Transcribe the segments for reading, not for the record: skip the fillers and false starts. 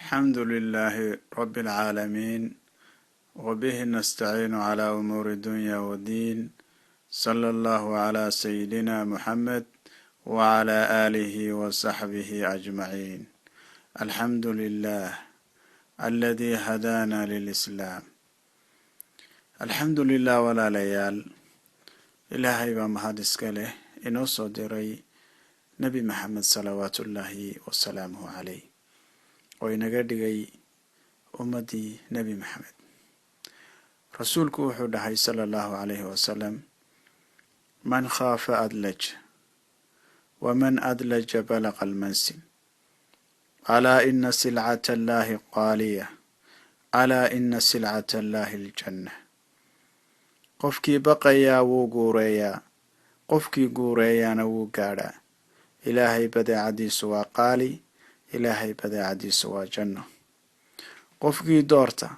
الحمد لله رب العالمين وبه نستعين على أمور الدنيا والدين صلى الله على سيدنا محمد وعلى آله وصحبه أجمعين. الحمد لله الذي هدانا للإسلام. الحمد لله ولا ليال إلهي بمهد اسكاله إنو صدري نبي محمد صلوات الله وسلامه عليه وينغا dhigay ummadii nabi maxamed. rasuulku wuxuu dhahay sallallahu alayhi wasallam man khaafa adlaj waman adlaja balaqa almansil alaa ina silcata allahi qaaliya alaa ina silcata allahi aljanna. qofkii baqayaa wuu guureeyaa, qofkii guureeyaana wuu gaadhaa. ilaahay badeecadiisu waa qaali, ilaahay badeecadiisu waa janno. qofkii doorta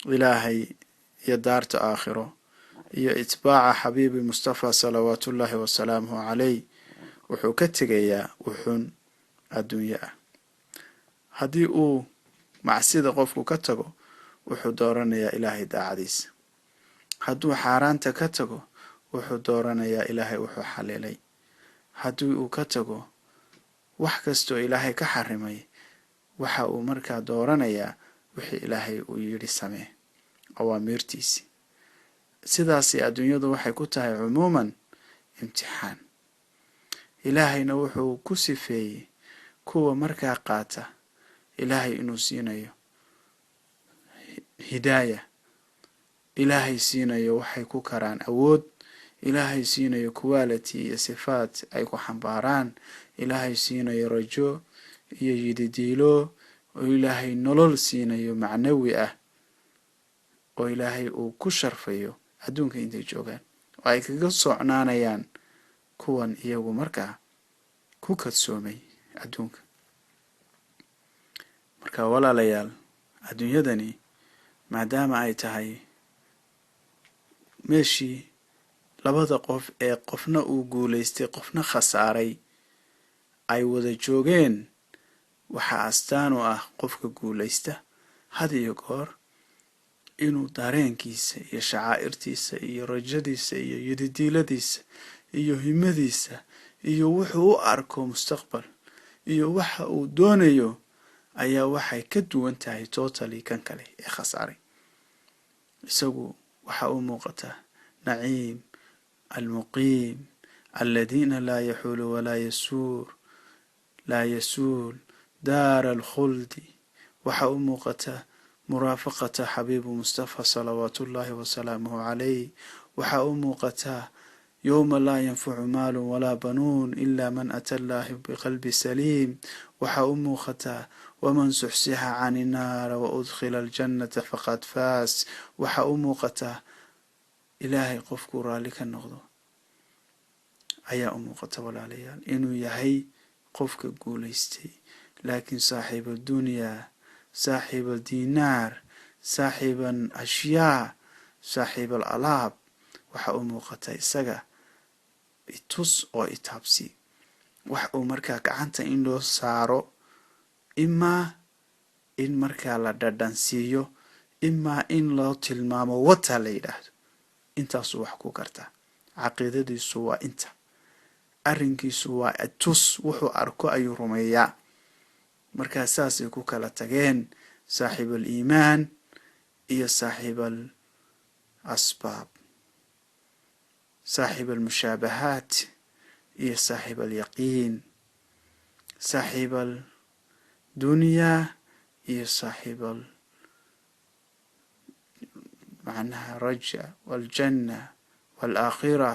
ilaahay iyo daarta aakhiro iyo itbaaca xabiibi mustafa salawaatullaahi wasalaamuhu calayh wuxuu ka tegayaa wuxuun adduunye ah. haddii uu macsida qofku ka tago wuxuu dooranayaa ilaahay daacadiisa. hadduu xaaraanta ka tago wuxuu dooranayaa ilaahay wuxuu xalilay. haddii uu ka tago wax kastoo ilaahay ka xarimay waxa uu markaa dooranayaa wixii ilaahay uu yidhi samee, awaamiirtiisii. sidaasi adduunyadu waxay ku tahay cumuuman imtixaan. ilaahayna wuxuu ku sifeeyey kuwa markaa qaata ilaahay inuu siinayo hidaaya, ilaahay siinayo waxay ku karaan awood, ilaahay siinayo quality iyo sifaat ay ku xambaaraan, ilaahay siinayo rajo iyo yididiilo, oo ilaahay nolol siinayo macnawi ah, oo ilaahay uu ku sharfayo adduunka intay joogaan, oo ay kaga socnaanayaan kuwan iyagu markaa ku kadsoomay adduunka. marka walaalayaal, adduunyadani maadaama ay tahay meeshii labada qof ee qofna uu guulaystay qofna khasaaray ay wada joogeen, waxaa astaan u ah qofka guulaysta had iyo goor inuu dareenkiisa iyo shacaa'irtiisa iyo rajadiisa iyo yididiiladiisa iyo himadiisa iyo wuxuu u arko mustaqbal iyo waxa uu doonayo ayaa waxay ka duwan tahay totally kan kale ee khasaaray. isagu waxa uu muuqataa naciim almuqiim alladina laa yaxuulu walaa yasuul daara alkhuldi. waxa uu muuqataa muraafaqata xabiibu mustafa salawaatullaahi wasalaamuhu calayh. waxa uu muuqataa yowma laa yanfacu maalun walaa banuun ilaa man ata allaahi biqalbi saliim. waxa uu muuqataa waman suxsixa cani naara wa udkhila aljannata faqad faas. waxa uu muuqataa ilaahay qofkuu raalli ka noqdo ayaa u muuqata walaalayaal inuu yahay qofka guulaystay. laakiin saaxiib addunyaa, saaxiib aldinaar, saaxiib alashyaa, saaxiib alalaab, waxa uu muuqata isaga itus oo itaabsi. wax uu markaa gacanta in loo saaro, imaa in markaa la dhadhansiiyo, imaa in loo tilmaamo wata la yidhaahdo. intaasuu wax ku gartaa. caqiidadiisu waa inta, arrinkiisu waa itus, wuxuu arko ayuu rumeeyaa. markaa saasay ku kala tageen saaxiib aliimaan iyo saaxiib alasbaab, saaxiib almushaabahaat iyo saaxiib alyaqiin, saaxiib aldunyaa iyo saaxiib macnaha raja waljanna walaakhira,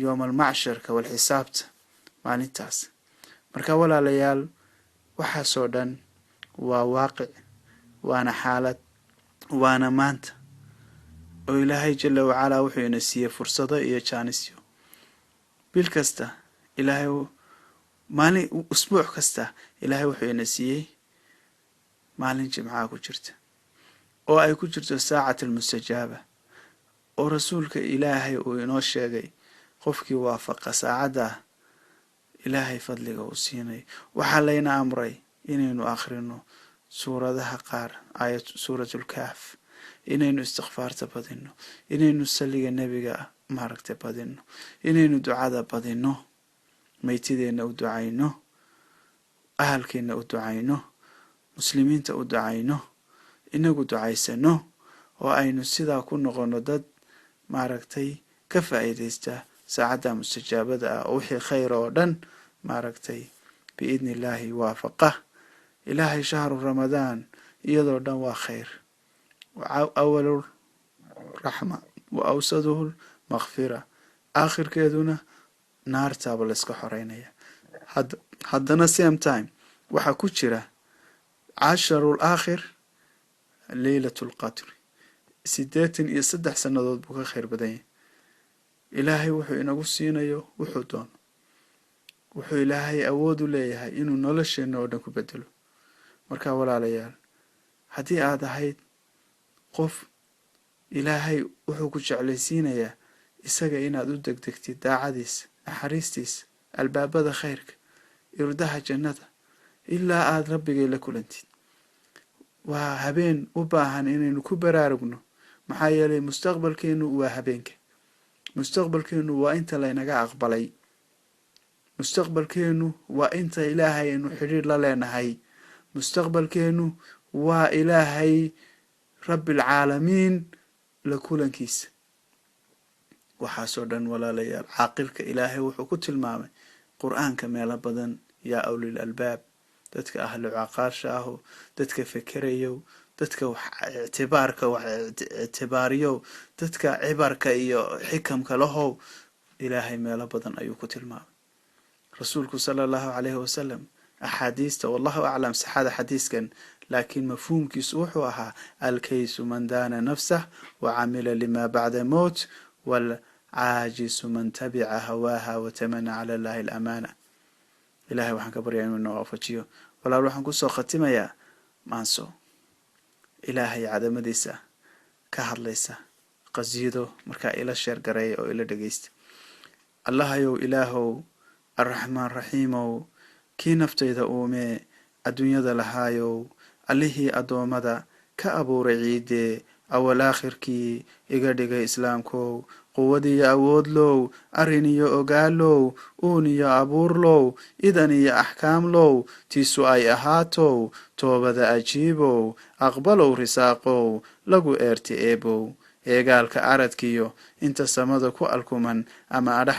yowma almacsharka walxisaabta maalintaas. marka walaalayaal, waxaasoo dhan waa waaqic, waana xaalad, waana maanta, oo ilaahay jalla wacalaa wuxuu ina siiyey fursado iyo jaanisyo. bil kasta ilaahay, maalin usbuuc kasta ilaahay wuxuu ina siiyey maalin jimcaha ku jirta, oo ay ku jirto saacat almustajaaba, oo rasuulka ilaahay uu inoo sheegay qofkii waafaqa saacadda ilaahay fadliga uu siinayo. waxaa layna amray inaynu akhrino suuradaha qaar suuratulkaaf, inaynu istikfaarta badino, inaynu saliga nebiga maaragtay badino, inaynu ducada badino, maytideenna u ducayno, ahalkeenna u ducayno, muslimiinta u ducayno, inagu ducaysano, oo aynu sidaa ku noqono dad maaragtay ka faa'iidaysta saacadda mustajaabada ah oo wixii khayr oo dhan maaragtay biidni illaahi waafaqa. ilaahay shahru ramadaan iyadoo dhan waa khayr, awalu raxma wa awsaduhu makfira, aakhirkeeduna naartaaba layska xoreynaya. haddana same time waxaa ku jira casharul aakhir leylatul qadr, 83 sannadood buu ka khayr badan yahay. ilaahay wuxuu inagu siinayo wuxuu doono, wuxuu ilaahay awood u leeyahay inuu nolosheenna oo dhan ku bedelo. marka walaalayaal, haddii aad ahayd qof ilaahay wuxuu ku jeclaysiinayaa isaga inaad u degdegtid daacadiisa, naxariistiisa, albaabada khayrka, irdaha jannada, ilaa aad rabbigay la kulantid. waa habeen u baahan inaynu ku baraarugno, maxaa yeelay mustaqbalkeenu waa habeenka. mustaqbalkeenu waa inta laynaga aqbalay. mustaqbalkeenu waa inta ilaahay aynu xidhiir la leenahay. mustaqbalkeenu waa ilaahay rabbilcaalamiin la kulankiisa. waxaasoo dhan walaalayaal, caaqilka ilaahay wuxuu ku tilmaamay qur-aanka meelo badan, yaa awlil albaab, dadka ahlu caqaasha aho, dadka fekerayow, dadka wax ictibaariyow, dadka cibarka iyo xikamka lahow. ilaahay meelo badan ayuu ku tilmaamay. rasuulku sala allahu calayhi wasalam axaadiista, wallahu aclam saxada xadiiskan, laakiin mafhuumkiisu wuxuu ahaa alkaysu man daana nafsah wa camila lima bacda mowt, walcaajisu man tabica hawaaha watamana cala allahi alamaana. ilahay waxaan ka baryaa inuu inoo waafajiyo. walaal, waxaan kusoo khatimayaa maanso ilaahay cadamadiisa ka hadlaysa, qasiido markaa ila sheergareeya oo ila dhegeysta. allahayow ilaahow arraxmaan raxiimow, kii naftayda uumee adduunyada lahaayow, allihii addoommada ka abuuray ciidee, awal aakhirkii iga dhigay islaamkow, quwadiyo awoodlow, arrin iyo ogaalow, uun iyo abuurlow, idan iyo axkaamlow, tiisu ay ahaatow, toobada ajiibow, aqbalow risaaqow, lagu eerti eebow, eegaalka aradkiyo inta samada ku alkuman ama adhax